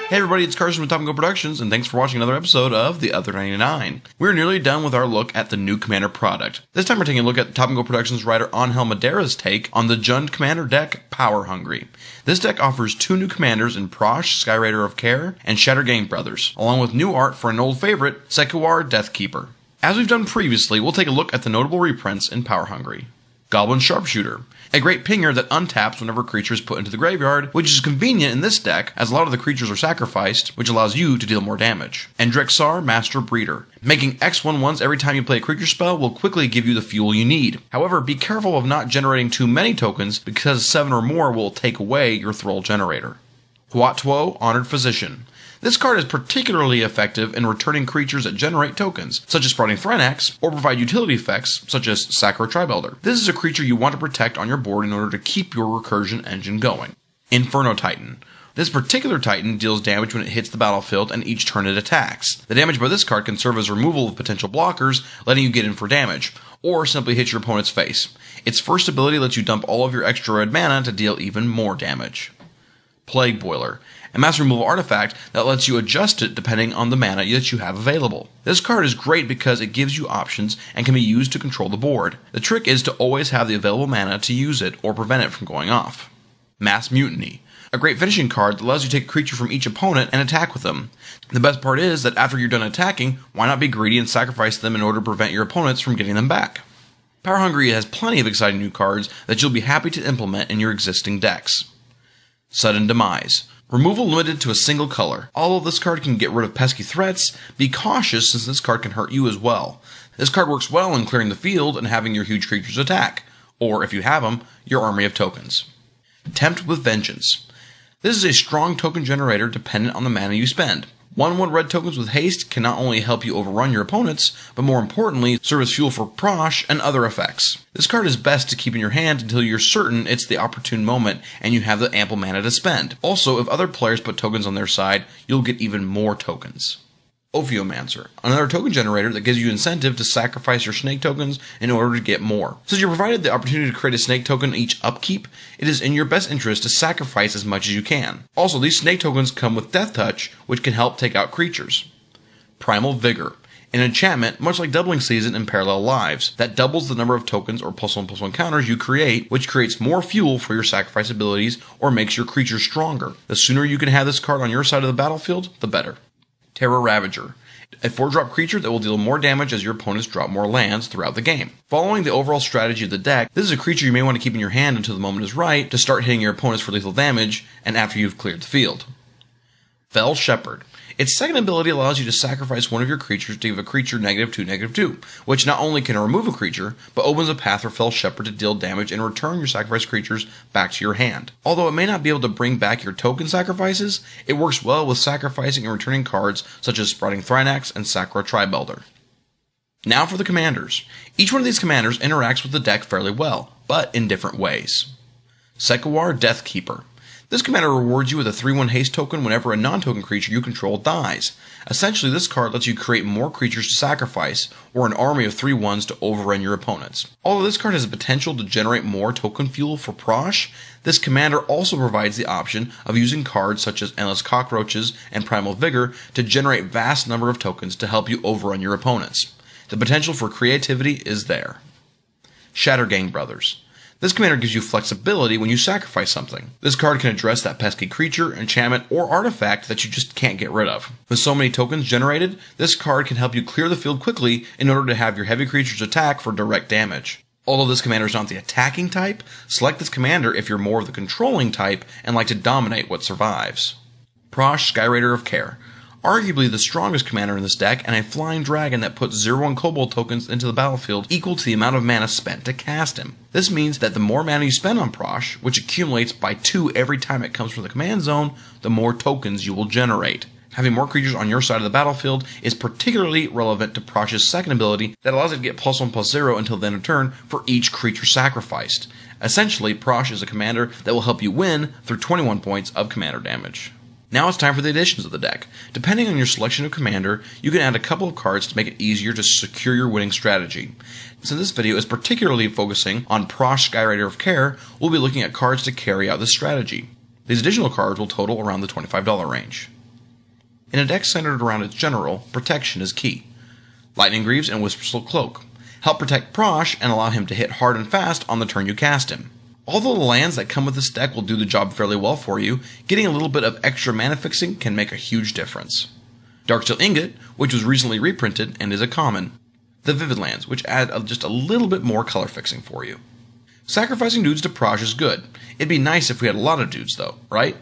Hey everybody, it's Carson with Top & Go Productions, and thanks for watching another episode of The Other 99. We're nearly done with our look at the new Commander product. This time we're taking a look at Top & Go Productions writer Angel Madera's take on the Jund Commander deck, Power Hungry. This deck offers two new commanders in Prosh, Skyraider of Care, and Shattergang Brothers, along with new art for an old favorite, sek'kuar, Deathkeeper. As we've done previously, we'll take a look at the notable reprints in Power Hungry. Goblin Sharpshooter, a great pinger that untaps whenever a creature is put into the graveyard, which is convenient in this deck as a lot of the creatures are sacrificed, which allows you to deal more damage. And Drexar, Master Breeder, making X11s every time you play a creature spell will quickly give you the fuel you need. However, be careful of not generating too many tokens because 7 or more will take away your Thrall generator. Huattuo, Honored Physician. This card is particularly effective in returning creatures that generate tokens, such as Sprouting Thrynax, or provide utility effects, such as sek'kuar Tribelder. This is a creature you want to protect on your board in order to keep your recursion engine going. Inferno Titan. This particular Titan deals damage when it hits the battlefield and each turn it attacks. The damage by this card can serve as removal of potential blockers, letting you get in for damage, or simply hit your opponent's face. Its first ability lets you dump all of your extra red mana to deal even more damage. Plague Boiler, a mass removal artifact that lets you adjust it depending on the mana that you have available. This card is great because it gives you options and can be used to control the board. The trick is to always have the available mana to use it or prevent it from going off. Mass Mutiny, a great finishing card that allows you to take a creature from each opponent and attack with them. The best part is that after you're done attacking, why not be greedy and sacrifice them in order to prevent your opponents from getting them back? Power Hungry has plenty of exciting new cards that you'll be happy to implement in your existing decks. Sudden Demise. Removal limited to a single color. Although this card can get rid of pesky threats, be cautious since this card can hurt you as well. This card works well in clearing the field and having your huge creatures attack, or if you have them, your army of tokens. Tempt with Vengeance. This is a strong token generator dependent on the mana you spend. 1/1 red tokens with haste can not only help you overrun your opponents, but more importantly, serve as fuel for Prosh and other effects. This card is best to keep in your hand until you're certain it's the opportune moment and you have the ample mana to spend. Also, if other players put tokens on their side, you'll get even more tokens. Ophiomancer, another token generator that gives you incentive to sacrifice your snake tokens in order to get more. Since you're provided the opportunity to create a snake token each upkeep, it is in your best interest to sacrifice as much as you can. Also, these snake tokens come with Death Touch, which can help take out creatures. Primal Vigor, an enchantment much like Doubling Season in Parallel Lives, that doubles the number of tokens or +1/+1 counters you create, which creates more fuel for your sacrifice abilities or makes your creatures stronger. The sooner you can have this card on your side of the battlefield, the better. Terra Ravager, a 4-drop creature that will deal more damage as your opponents drop more lands throughout the game. Following the overall strategy of the deck, this is a creature you may want to keep in your hand until the moment is right to start hitting your opponents for lethal damage and after you've cleared the field. Fell Shepherd. Its second ability allows you to sacrifice one of your creatures to give a creature -2/-2, which not only can remove a creature, but opens a path for Fell Shepherd to deal damage and return your sacrificed creatures back to your hand. Although it may not be able to bring back your token sacrifices, it works well with sacrificing and returning cards such as Sprouting Thrynax and sek'kuar Tribelder. Now for the commanders. Each one of these commanders interacts with the deck fairly well, but in different ways. sek'kuar Deathkeeper. This commander rewards you with a 3/1 haste token whenever a non-token creature you control dies. Essentially, this card lets you create more creatures to sacrifice, or an army of 3/1s to overrun your opponents. Although this card has the potential to generate more token fuel for Prosh, this commander also provides the option of using cards such as Endless Cockroaches and Primal Vigor to generate vast number of tokens to help you overrun your opponents. The potential for creativity is there. Shattergang Brothers. This commander gives you flexibility when you sacrifice something. This card can address that pesky creature, enchantment, or artifact that you just can't get rid of. With so many tokens generated, this card can help you clear the field quickly in order to have your heavy creatures attack for direct damage. Although this commander is not the attacking type, select this commander if you're more of the controlling type and like to dominate what survives. Prosh, Skyraider of Care. Arguably the strongest commander in this deck, and a flying dragon that puts 0/1 kobold tokens into the battlefield equal to the amount of mana spent to cast him. This means that the more mana you spend on Prosh, which accumulates by 2 every time it comes from the command zone, the more tokens you will generate. Having more creatures on your side of the battlefield is particularly relevant to Prosh's second ability that allows it to get +1/+0 until the end of turn for each creature sacrificed. Essentially, Prosh is a commander that will help you win through 21 points of commander damage. Now it's time for the additions of the deck. Depending on your selection of commander, you can add a couple of cards to make it easier to secure your winning strategy. Since this video is particularly focusing on Prosh, Skyraider of Care, we'll be looking at cards to carry out this strategy. These additional cards will total around the $25 range. In a deck centered around its general, protection is key. Lightning Greaves and Whispersoul Cloak help protect Prosh and allow him to hit hard and fast on the turn you cast him. Although the lands that come with this deck will do the job fairly well for you, getting a little bit of extra mana fixing can make a huge difference. Darksteel Ingot, which was recently reprinted and is a common. The Vivid lands, which add just a little bit more color fixing for you. Sacrificing dudes to Prosh is good. It'd be nice if we had a lot of dudes though, right?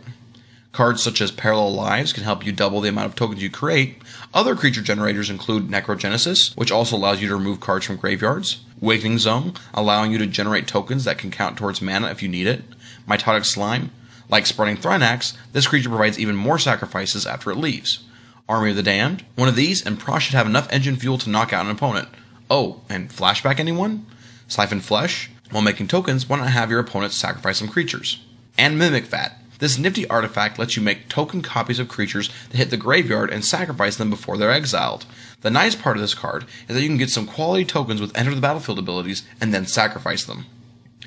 Cards such as Parallel Lives can help you double the amount of tokens you create. Other creature generators include Necrogenesis, which also allows you to remove cards from graveyards. Awakening Zone, allowing you to generate tokens that can count towards mana if you need it. Mitotic Slime. Like Spreading Thrynax, this creature provides even more sacrifices after it leaves. Army of the Damned. One of these, and Prosh should have enough engine fuel to knock out an opponent. Oh, and Flashback anyone? Siphon Flesh. While making tokens, why not have your opponents sacrifice some creatures? And Mimic Vat. This nifty artifact lets you make token copies of creatures that hit the graveyard and sacrifice them before they're exiled. The nice part of this card is that you can get some quality tokens with Enter the Battlefield abilities and then sacrifice them.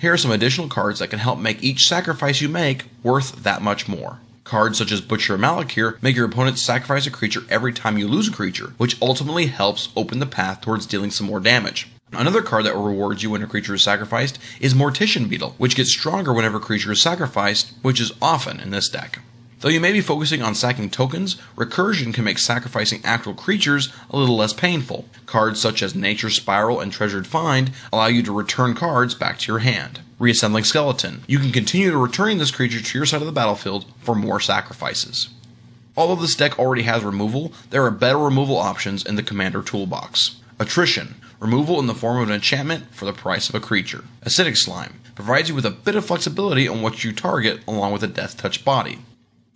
Here are some additional cards that can help make each sacrifice you make worth that much more. Cards such as Butcher of Malakir make your opponent sacrifice a creature every time you lose a creature, which ultimately helps open the path towards dealing some more damage. Another card that will reward you when a creature is sacrificed is Mortician Beetle, which gets stronger whenever a creature is sacrificed, which is often in this deck. Though you may be focusing on sacking tokens, Recursion can make sacrificing actual creatures a little less painful. Cards such as Nature's Spiral and Treasured Find allow you to return cards back to your hand. Reassembling Skeleton. You can continue to returning this creature to your side of the battlefield for more sacrifices. Although this deck already has removal, there are better removal options in the Commander toolbox. Attrition. Removal in the form of an enchantment for the price of a creature. Acidic Slime. Provides you with a bit of flexibility on what you target along with a Death Touch body.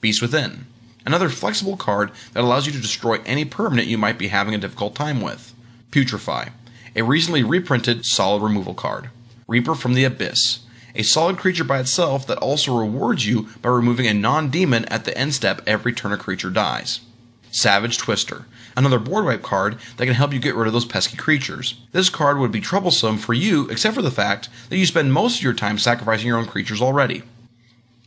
Beast Within. Another flexible card that allows you to destroy any permanent you might be having a difficult time with. Putrefy. A recently reprinted solid removal card. Reaper from the Abyss. A solid creature by itself that also rewards you by removing a non-demon at the end step every turn a creature dies. Savage Twister. Another board wipe card that can help you get rid of those pesky creatures. This card would be troublesome for you except for the fact that you spend most of your time sacrificing your own creatures already.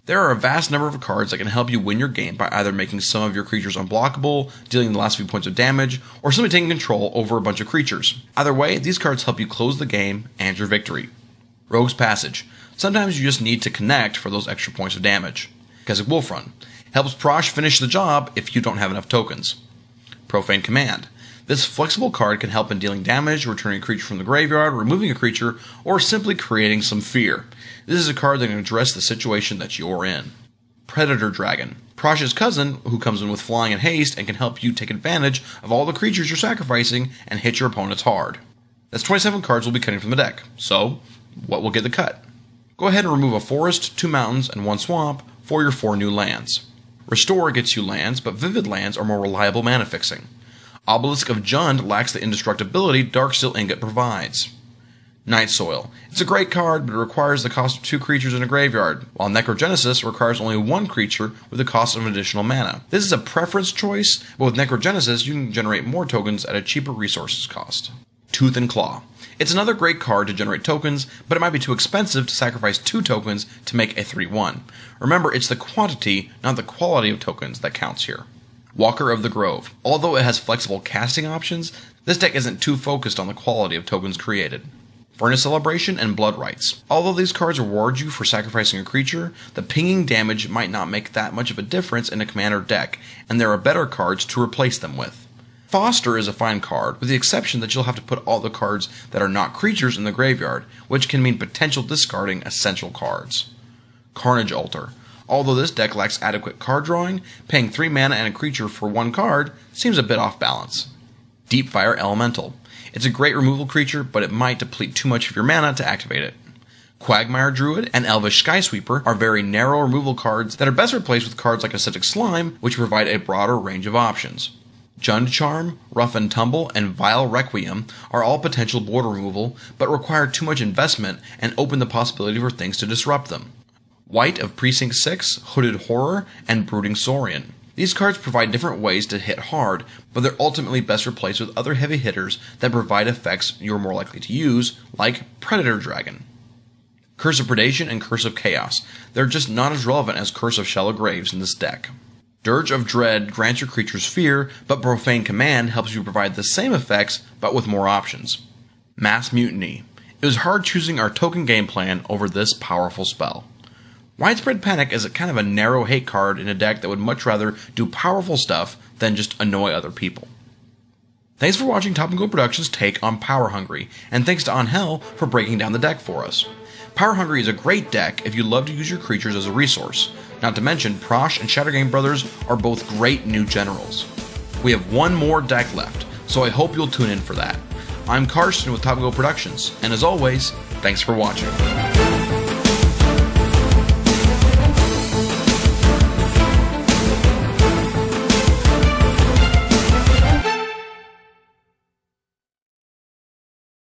There are a vast number of cards that can help you win your game by either making some of your creatures unblockable, dealing the last few points of damage, or simply taking control over a bunch of creatures. Either way, these cards help you close the game and your victory. Rogue's Passage. Sometimes you just need to connect for those extra points of damage. Keswick Wolfrun. Helps Prosh finish the job if you don't have enough tokens. Profane Command. This flexible card can help in dealing damage, returning a creature from the graveyard, removing a creature, or simply creating some fear. This is a card that can address the situation that you're in. Predator Dragon. Prosh's cousin, who comes in with flying and haste and can help you take advantage of all the creatures you're sacrificing and hit your opponents hard. That's 27 cards we'll be cutting from the deck. So, what will get the cut? Go ahead and remove a forest, 2 mountains, and 1 swamp for your 4 new lands. Restore gets you lands, but Vivid lands are more reliable mana fixing. Obelisk of Jund lacks the indestructibility Darksteel Ingot provides. Night Soil. It's a great card, but it requires the cost of 2 creatures in a graveyard, while Necrogenesis requires only 1 creature with the cost of additional mana. This is a preference choice, but with Necrogenesis you can generate more tokens at a cheaper resources cost. Tooth and Claw. It's another great card to generate tokens, but it might be too expensive to sacrifice 2 tokens to make a 3/1. Remember, it's the quantity, not the quality of tokens that counts here. Walker of the Grove. Although it has flexible casting options, this deck isn't too focused on the quality of tokens created. Furnace Celebration and Blood Rites. Although these cards reward you for sacrificing a creature, the pinging damage might not make that much of a difference in a commander deck, and there are better cards to replace them with. Foster is a fine card, with the exception that you'll have to put all the cards that are not creatures in the graveyard, which can mean potential discarding essential cards. Carnage Altar. Although this deck lacks adequate card drawing, paying 3 mana and a creature for 1 card seems a bit off balance. Deepfire Elemental. It's a great removal creature, but it might deplete too much of your mana to activate it. Quagmire Druid and Elvish Skysweeper are very narrow removal cards that are best replaced with cards like Acidic Slime, which provide a broader range of options. Jund Charm, Rough and Tumble, and Vile Requiem are all potential board removal, but require too much investment and open the possibility for things to disrupt them. White of Precinct 6, Hooded Horror, and Brooding Saurian. These cards provide different ways to hit hard, but they're ultimately best replaced with other heavy hitters that provide effects you're more likely to use, like Predator Dragon. Curse of Predation and Curse of Chaos. They're just not as relevant as Curse of Shallow Graves in this deck. Dirge of Dread grants your creatures fear, but Profane Command helps you provide the same effects, but with more options. Mass Mutiny. It was hard choosing our token game plan over this powerful spell. Widespread Panic is kind of a narrow hate card in a deck that would much rather do powerful stuff than just annoy other people. Thanks for watching Top & Go Productions' take on Power Hungry, and thanks to Angel for breaking down the deck for us. Power Hungry is a great deck if you love to use your creatures as a resource. Not to mention, Prosh and Shattergame Brothers are both great new generals. We have one more deck left, so I hope you'll tune in for that. I'm Carson with Top & Go Productions, and as always, thanks for watching.